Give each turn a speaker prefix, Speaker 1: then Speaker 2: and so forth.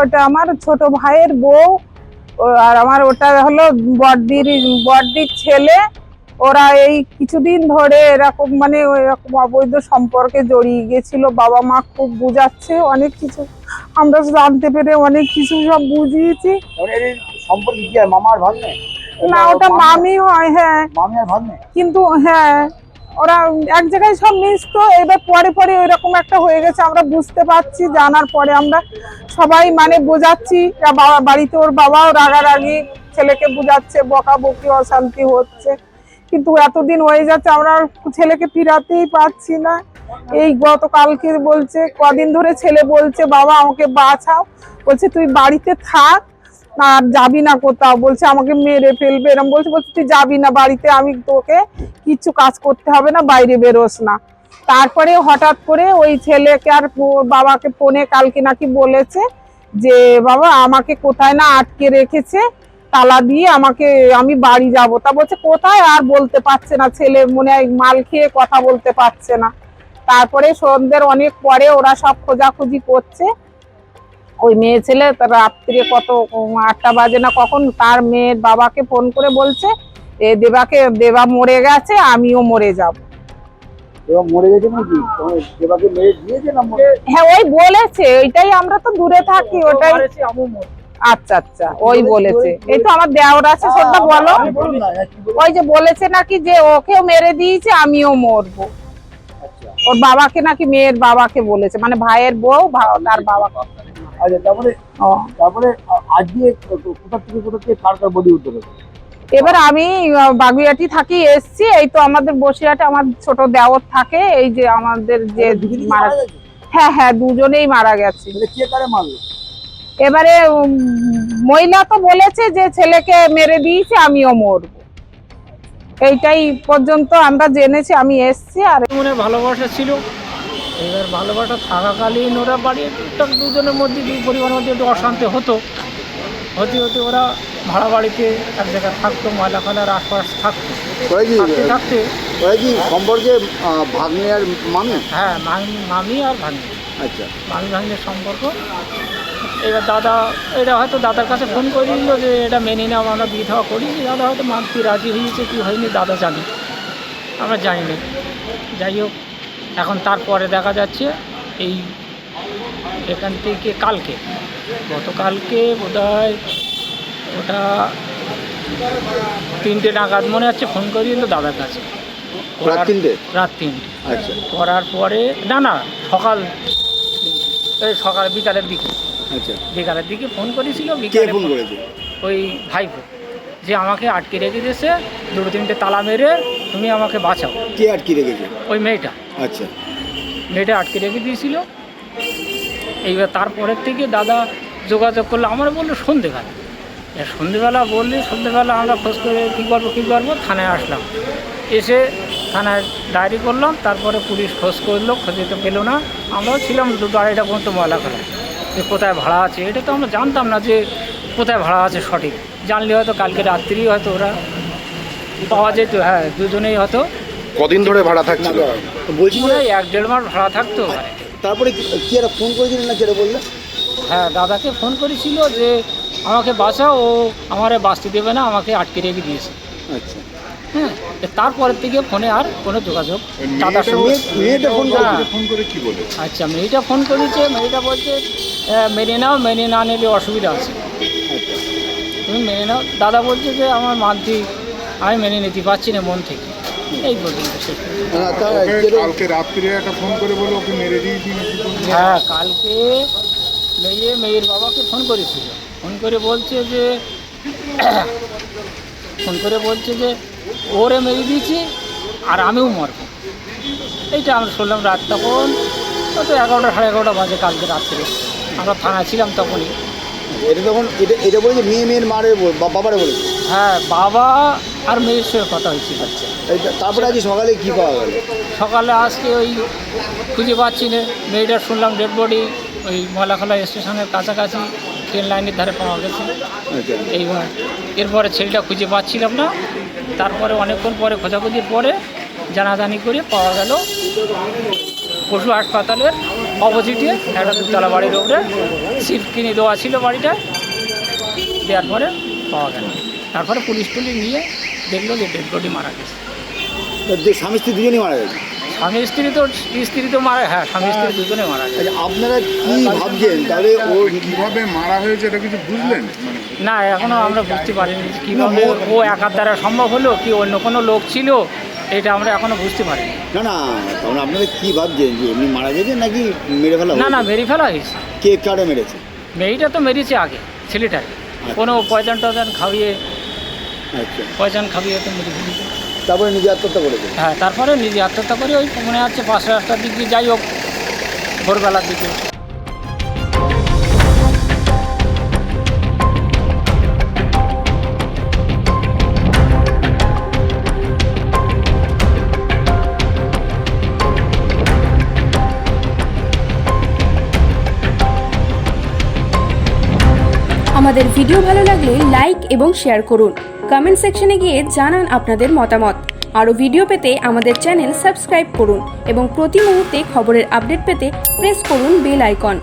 Speaker 1: ওটা আমার ছোট ভাইয়ের বউ, আর আমার ওটা হলো বড়দির ছেলে। ওরা এই কিছুদিন ধরে এরকম মানে এরকম অবৈধ সম্পর্কে জড়িয়ে গেছিল। বাবা মা খুব বুঝাচ্ছে, অনেক কিছু আমরা জানতে পেরে অনেক কিছু সব বুঝিয়েছি।
Speaker 2: সম্পর্কে কি হয়, মামার ভাগ্নে?
Speaker 1: না, ওটা মামি হয়। হ্যাঁ,
Speaker 2: মামি আর ভাগ্নে?
Speaker 1: কিন্তু হ্যাঁ, ওরা এক জায়গায় সব মিশতো। এবার পরে পরে ওইরকম একটা হয়ে গেছে, আমরা বুঝতে পারছি। জানার পরে আমরা সবাই মানে বোঝাচ্ছি। বাড়িতে ওর বাবাও রাগারাগি, ছেলেকে বুঝাচ্ছে, বকাবকি, অশান্তি হচ্ছে। কিন্তু এতদিন হয়ে যাচ্ছে, আমরা ছেলেকে ফিরাতেই পারছি না। এই গতকালকে বলছে, কদিন ধরে ছেলে বলছে বাবা আমাকে বাঁচাও। বলছে তুই বাড়িতে থাক, আর যাবি না কোথাও। বলছে আমাকে মেরে ফেলবে এরকম বলছে। বলছে তুই যাবি না বাড়িতে, আমি তোকে কিছু কাজ করতে হবে না, বাইরে বেরোস না। তারপরে হঠাৎ করে ওই ছেলেকে আর বাবাকে ফোনে কালকে নাকি বলেছে যে বাবা আমাকে কোথায় না আটকে রেখেছে, তালা দিয়ে আমাকে, আমি বাড়ি যাব। তা বলছে কোথায়, আর বলতে পারছে না। ছেলে মনে হয় মাল খেয়ে কথা বলতে পারছে না। তারপরে সন্ধ্যের অনেক পরে ওরা সব খোঁজাখুঁজি করছে। ওই মেয়ে ছেলে তার রাত্রে কত 8টা বাজে না কখন তার মেয়ের বাবাকে ফোন করে বলছে দেবা মরে গেছে, আমিও মরে যাব।
Speaker 2: মরে গেছে নাকি? দেবাকে মেরে দিয়েছে না?
Speaker 1: হ্যাঁ, ওই বলেছে। ওইটাই, আমরা তো দূরে থাকি, ওটাই। আচ্ছা আচ্ছা, ওই বলেছে। এই তো আমার দেওর আছে, সবটা বলো। ওই যে বলেছে নাকি যে ওকেও মেরে দিয়েছে, আমিও মরবো। ওর বাবাকে নাকি, মেয়ের বাবাকে বলেছে, মানে ভাইয়ের বউ তার বাবা।
Speaker 2: আচ্ছা, তারপরে আজকে কোথা থেকে কার কার বডি উদ্ধার হলো?
Speaker 1: এবার আমি বাগুইয়াটি থাকি, এসছি। এই তো আমাদের বসিরহাটে আমার ছোট দেওর থাকে। এই যে আমাদের যে মারা, হ্যাঁ হ্যাঁ, দুজনেই মারা গেছে।
Speaker 2: কে কারে মারলো?
Speaker 1: এবারে মহিলা তো বলেছে যে ছেলেকে মেরে দিয়েছে, আমিও মরবো। এইটাই পর্যন্ত আমরা জেনেছি। আমি এসছি। আর
Speaker 3: মনে ভালোবাসা ছিল। এবার ভালোবাসা থাকাকালীন ওরা বাড়ি টুকটাক দুজনের মধ্যে, দুই পরিবারের মধ্যে একটু অশান্তি হতে হতে ওরা ভাড়া বাড়িতে এক জায়গায় থাকতো, ময়লা ফেলার আশপাশ থাকতো। থাকতে
Speaker 2: সম্পর্কে ভাগ্নে আর মামি?
Speaker 3: হ্যাঁ, মামি আর ভাগ্নে।
Speaker 2: আচ্ছা,
Speaker 3: মামি ভাগ্নের সম্পর্ক। এবার দাদা, এটা হয়তো দাদার কাছে ফোন করে দিল যে এটা মেনে নাও, আমরা বিয়ে থাওয়া করি। দাদা হয়তো মানতে রাজি হয়েছে কি হয়নি দাদা জানি, আমরা জানি না। যাই হোক, এখন তারপরে দেখা যাচ্ছে এই এখান থেকে গতকালকে বোধহয় ওটা 3টে নাগাদ মনে হচ্ছে ফোন করে দিল দাদার কাছে। রাত 3টে।
Speaker 2: আচ্ছা,
Speaker 3: করার পরে না সকাল বিকালের দিকে।
Speaker 2: আচ্ছা,
Speaker 3: বিকালের দিকে ফোন করেছিল।
Speaker 2: ফোন করেছে
Speaker 3: ওই ভাইপো, যে আমাকে আটকে রেখে দিয়েছে, 2-3টে তালা মেরে, তুমি আমাকে বাঁচাও।
Speaker 2: কে আটকে রেখেছে?
Speaker 3: ওই মেয়েটা।
Speaker 2: আচ্ছা,
Speaker 3: মেয়েটা আটকে রেখে দিয়েছিল। এইবার তারপরের থেকে দাদা যোগাযোগ করলো, আমার বললো সন্ধেবেলা বললে, সন্ধেবেলা আমরা খোঁজ করে কী করবো, থানায় আসলাম। এসে থানায় ডায়েরি করলাম। তারপরে পুলিশ খোঁজ করলো, খোঁজে তো পেলো না। আমরাও ছিলাম 2-2:30টা পর্যন্ত ময়লা ফেলায়, যে কোথায় ভাড়া আছে। এটা তো আমরা জানতাম না যে কোথায় ভাড়া আছে সঠিক। জানলে হয়তো কালকে রাত্রিই হয়তো ওরা পাওয়া যেত। হ্যাঁ, দুজনেই হয়তো।
Speaker 4: কদিন ধরে ভাড়া থাকছিল?
Speaker 2: বলছি
Speaker 3: 1-1.5 মাস ভাড়া থাকতো।
Speaker 2: তারপরে কি একটা ফোন করেছিলেন না, যেটা বললে?
Speaker 3: হ্যাঁ, দাদাকে ফোন করেছিল যে আমাকে বাঁচাও, ও আমারে বাঁচতে দেবে না, আমাকে আটকে রেখে দিয়েছে।
Speaker 2: আচ্ছা,
Speaker 3: হ্যাঁ, তারপরের থেকে ফোনে আর কোনো যোগাযোগ দাদার সঙ্গে।
Speaker 2: মেয়েটা
Speaker 4: ফোন করে কি বলে?
Speaker 3: আচ্ছা, মেয়েটা ফোন করেছে। মেয়েটা বলছে মেনে নাও, মেনে না নিলে অসুবিধা আছে, তুমি মেনে নাও। দাদা বলছে যে আমার মানতে, আমি মেনে নিতে পারছি না মন থেকে। এই পর্যন্ত শেষ।
Speaker 4: কালকে রাত্রে একটা ফোন করে বলে ওকে মেরে দিয়েছি।
Speaker 3: হ্যাঁ, কালকে মেয়ের বাবাকে ফোন করেছিল। ফোন করে বলছে যে ওরে মেরে দিয়েছি আর আমিও মরব। এইটা আমরা শুনলাম রাত তখন হয়তো 11টা 11:30 বাজে কালকে রাত্রে। আমরা থানায় ছিলাম তখনই।
Speaker 2: এটা বলেছে মেয়ের মারে, বাবারে বলেছে?
Speaker 3: হ্যাঁ, বাবা আর মেয়ের সঙ্গে কথা হয়েছিল।
Speaker 2: আচ্ছা, তারপরে আজ সকালে কি পাওয়া গেল?
Speaker 3: সকালে আজকে ওই খুঁজে পাচ্ছি না। মেয়েটার শুনলাম ডেড বডি ওই ময়লাখলা স্টেশনের কাছাকাছি ট্রেন লাইনের ধারে পাওয়া গেছে। এইবার এরপরে ছেলেটা খুঁজে পাচ্ছিলাম না। তারপরে অনেকক্ষণ পরে খোঁজাখুঁজির পরে জানাজানি করে পাওয়া গেল পশু হাসপাতালের অপোজিটে একটা দুতলা বাড়ির উপরে সিট কিনে দেওয়া ছিল বাড়িটা, দেওয়ার পরে পাওয়া গেল। তারপরে পুলিশ টুলিশ নিয়ে দেখলো যে ডেড বডি মারা গেছে।
Speaker 2: স্বামী স্ত্রী দুজনেই মারা গেছে।
Speaker 3: স্ত্রী তো মারা, হ্যাঁ স্বামী স্ত্রী দুজনে মারা গেছে।
Speaker 2: আপনারা কি ভাবছেন তাহলে ও
Speaker 4: কিভাবে মারা হয়েছে এটা কিছু বুঝলেন?
Speaker 3: না এখনো আমরা বুঝতে পারিনি কীভাবে ও একার দ্বারা সম্ভব হলো কি অন্য কোনো লোক ছিল, এটা আমরা এখনো বুঝতে পারিনি।
Speaker 2: না না তাহলে আপনারা কি ভাবছেন যে এমনি মারা গেছে নাকি মেরে ফেলা?
Speaker 3: না মেরে ফেলা হয়েছে।
Speaker 2: কে কারে মেরেছে?
Speaker 3: মেয়েটা তো মেরেছে আগে ছেলেটাকে, কোনো পয়জন টয়জন খাইয়ে,
Speaker 2: আচ্ছা
Speaker 3: পয়জন খাইয়ে তো মেরে ফেলেছে।
Speaker 2: তারপরে নিজে আত্মহত্যা করেছে?
Speaker 3: হ্যাঁ তারপরে নিজে আত্মহত্যা করে ওই মনে হচ্ছে 5 রাস্তার দিক দিয়ে যাই হোক ভোরবেলার দিকে।
Speaker 5: আমাদের ভিডিও ভালো লাগলে লাইক এবং শেয়ার করুন। কমেন্ট সেকশনে গিয়ে জানান আপনাদের মতামত। আরও ভিডিও পেতে আমাদের চ্যানেল সাবস্ক্রাইব করুন এবং প্রতি মুহূর্তে খবরের আপডেট পেতে প্রেস করুন বেল আইকন।